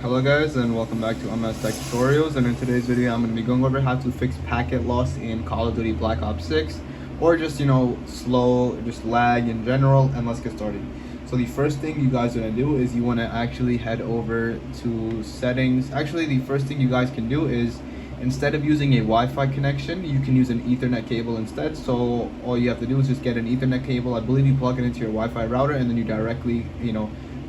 Hello guys, and welcome back to MS Tech Tutorials. And in today's video I'm going to be going over how to fix packet loss in Call of Duty Black Ops 6, or just slow, just lag in general. And let's get started. So the first thing you guys are going to do is you want to actually head over to settings. Actually, the first thing you guys can do is, instead of using a Wi-Fi connection, you can use an Ethernet cable instead. So all you have to do is just get an Ethernet cable. I believe you plug it into your Wi-Fi router, and then you directly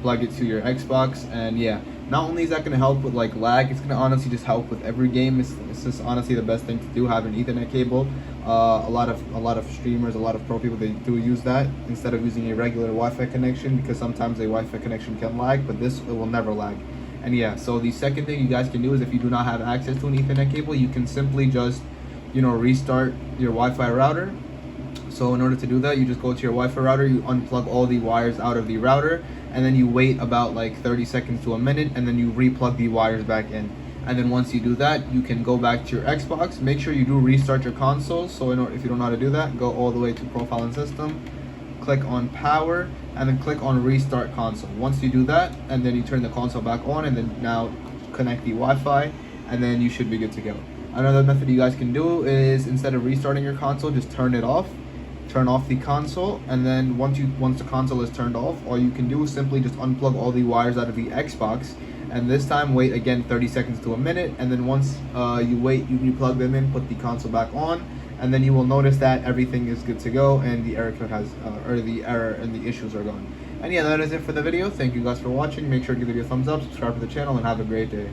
plug it to your Xbox. And yeah, not only is that going to help with like lag, it's going to honestly just help with every game. It's just honestly the best thing to do, have an Ethernet cable. A lot of streamers, a lot of pro people, they do use that instead of using a regular Wi-Fi connection, because sometimes a Wi-Fi connection can lag, but this, it will never lag. And yeah, so the second thing you guys can do is, if you do not have access to an Ethernet cable, you can simply just restart your Wi-Fi router. So in order to do that, you just go to your Wi-Fi router, you unplug all the wires out of the router, and then you wait about like 30 seconds to a minute, and then you replug the wires back in. And then once you do that, you can go back to your Xbox. Make sure you do restart your console. So if you don't know how to do that, go all the way to Profile and System, click on Power, and then click on Restart Console. Once you do that, and then you turn the console back on, and then now connect the Wi-Fi, and then you should be good to go. Another method you guys can do is, instead of restarting your console, just turn it off. Turn off the console, and then once the console is turned off, all you can do is simply just unplug all the wires out of the Xbox, and this time wait again 30 seconds to a minute, and then once you wait, you replug them in, put the console back on, and then you will notice that everything is good to go, and the error code has the error and the issues are gone. And yeah, that is it for the video. Thank you guys for watching. Make sure to give the video a thumbs up, subscribe to the channel, and have a great day.